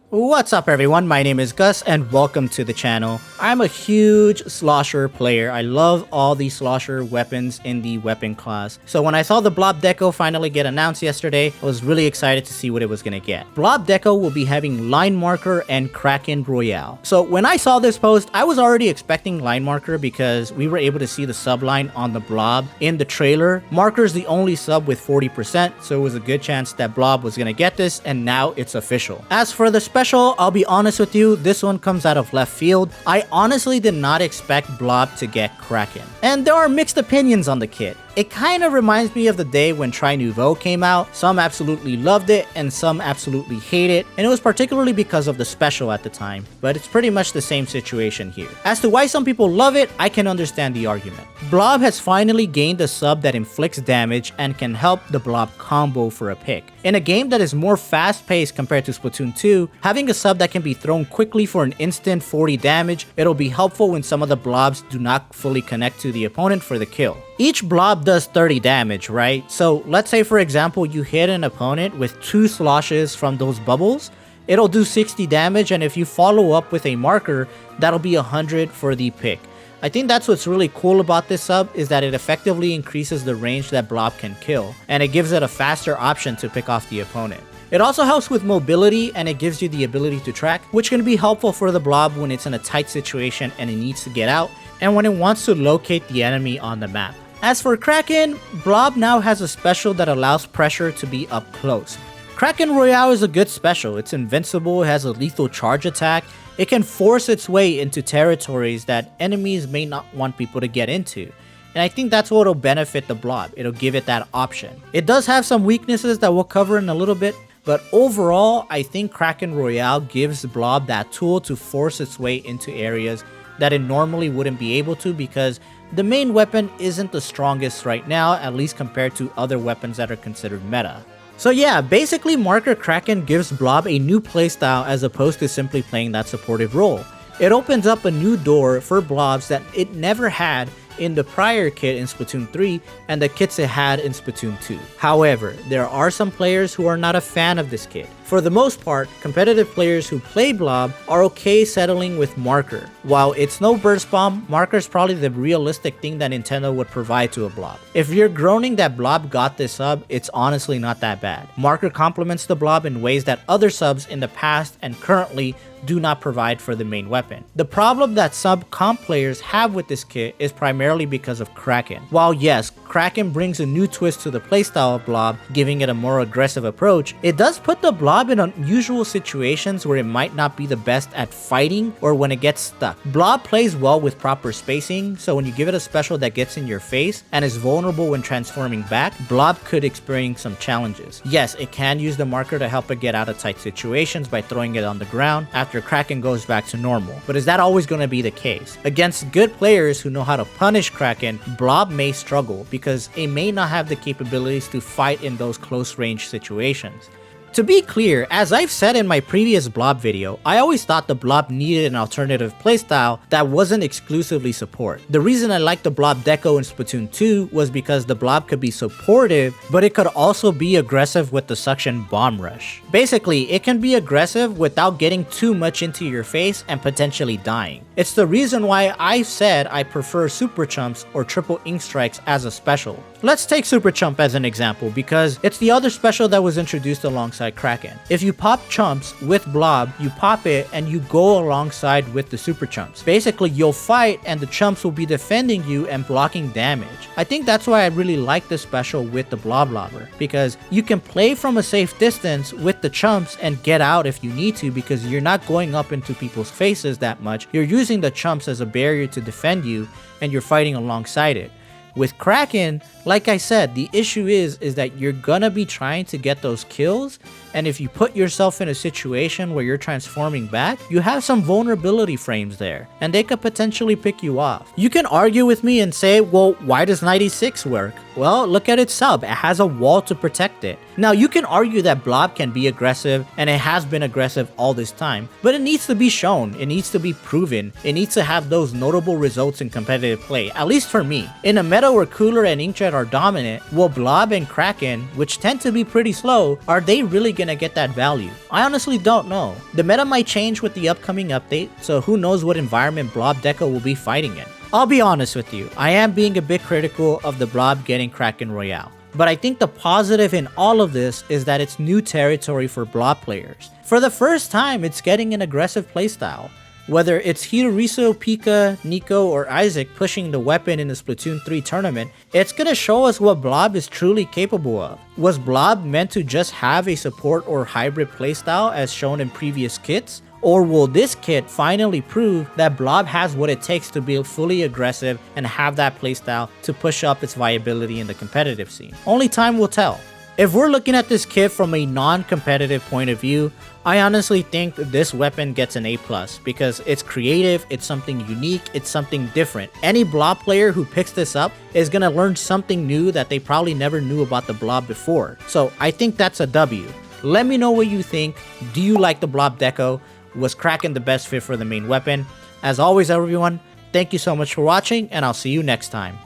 What's up everyone, my name is Gus and welcome to the channel. I'm a huge slosher player. I love all the slosher weapons in the weapon class. So when I saw the Blob Deco finally get announced yesterday, I was really excited to see what it was gonna get. Blob Deco will be having Line Marker and Kraken Royale. So when I saw this post, I was already expecting Line Marker because we were able to see the subline on the Blob in the trailer. Marker's the only sub with 40%, so it was a good chance that Blob was gonna get this, and now it's official. As for the special, I'll be honest with you, this one comes out of left field. I honestly did not expect Blob to get Kraken. And there are mixed opinions on the kit. It kind of reminds me of the day when Tri Nouveau came out. Some absolutely loved it and some absolutely hate it, and it was particularly because of the special at the time, but it's pretty much the same situation here. As to why some people love it, I can understand the argument. Blob has finally gained a sub that inflicts damage and can help the Blob combo for a pick. In a game that is more fast-paced compared to Splatoon 2, having a sub that can be thrown quickly for an instant 40 damage, it'll be helpful when some of the blobs do not fully connect to the opponent for the kill. Each blob does 30 damage, right? So let's say for example you hit an opponent with 2 sloshes from those bubbles, it'll do 60 damage, and if you follow up with a marker, that'll be 100 for the pick. I think that's what's really cool about this sub, is that it effectively increases the range that Blob can kill, and it gives it a faster option to pick off the opponent. It also helps with mobility, and it gives you the ability to track, which can be helpful for the Blob when it's in a tight situation and it needs to get out, and when it wants to locate the enemy on the map. As for Kraken, Blob now has a special that allows pressure to be up close. Kraken Royale is a good special. It's invincible, it has a lethal charge attack, it can force its way into territories that enemies may not want people to get into. And I think that's what'll benefit the Blob, it'll give it that option. It does have some weaknesses that we'll cover in a little bit, but overall, I think Kraken Royale gives Blob that tool to force its way into areas that it normally wouldn't be able to, because the main weapon isn't the strongest right now, at least compared to other weapons that are considered meta. So yeah, basically Marker Kraken gives Blob a new playstyle as opposed to simply playing that supportive role. It opens up a new door for blobs that it never had in the prior kit in Splatoon 3 and the kits it had in Splatoon 2. However, there are some players who are not a fan of this kit. For the most part, competitive players who play Blob are okay settling with Marker. While it's no burst bomb, Marker is probably the realistic thing that Nintendo would provide to a Blob. If you're groaning that Blob got this sub, it's honestly not that bad. Marker complements the Blob in ways that other subs in the past and currently do not provide for the main weapon. The problem that sub comp players have with this kit is primarily because of Kraken. While yes, Kraken brings a new twist to the playstyle of Blob, giving it a more aggressive approach, it does put the Blob in unusual situations where it might not be the best at fighting or when it gets stuck. Blob plays well with proper spacing, so when you give it a special that gets in your face and is vulnerable when transforming back, Blob could experience some challenges. Yes, it can use the marker to help it get out of tight situations by throwing it on the ground after Kraken goes back to normal, but is that always going to be the case? Against good players who know how to punish Kraken, Blob may struggle because it may not have the capabilities to fight in those close range situations. To be clear, as I've said in my previous Blob video, I always thought the Blob needed an alternative playstyle that wasn't exclusively support. The reason I liked the Blob Deco in Splatoon 2 was because the Blob could be supportive, but it could also be aggressive with the suction bomb rush. Basically, it can be aggressive without getting too much into your face and potentially dying. It's the reason why I've said I prefer Super Chumps or Triple Ink Strikes as a special. Let's take Super Chump as an example because it's the other special that was introduced alongside Kraken. If you pop Chumps with Blob, you pop it and you go alongside with the Super Chumps. Basically, you'll fight and the Chumps will be defending you and blocking damage. I think that's why I really like this special with the Bloblobber, because you can play from a safe distance with the Chumps and get out if you need to, because you're not going up into people's faces that much. You're using the Chumps as a barrier to defend you and you're fighting alongside it. With Kraken, like I said, the issue is that you're gonna be trying to get those kills, and if you put yourself in a situation where you're transforming back, you have some vulnerability frames there, and they could potentially pick you off. You can argue with me and say, well, why does 96 work? Well, look at its sub, it has a wall to protect it. Now, you can argue that Blob can be aggressive, and it has been aggressive all this time, but it needs to be shown, it needs to be proven, it needs to have those notable results in competitive play, at least for me. In a meta where Cooler and Inkjet are dominant, will Blob and Kraken, which tend to be pretty slow, are they really gonna gonna get that value? I honestly don't know. The meta might change with the upcoming update, so who knows what environment Blob Deco will be fighting in. I'll be honest with you, I am being a bit critical of the Blob getting Kraken Royale. But I think the positive in all of this is that it's new territory for Blob players. For the first time, it's getting an aggressive playstyle. Whether it's Hiroriso, Pika, Nico, or Isaac pushing the weapon in the Splatoon 3 tournament, it's gonna show us what Blob is truly capable of. Was Blob meant to just have a support or hybrid playstyle as shown in previous kits? Or will this kit finally prove that Blob has what it takes to be fully aggressive and have that playstyle to push up its viability in the competitive scene? Only time will tell. If we're looking at this kit from a non-competitive point of view, I honestly think this weapon gets an A+, because it's creative, it's something unique, it's something different. Any Blob player who picks this up is gonna learn something new that they probably never knew about the Blob before. So I think that's a W. Let me know what you think. Do you like the Blob Deco? Was Kraken the best fit for the main weapon? As always, everyone, thank you so much for watching, and I'll see you next time.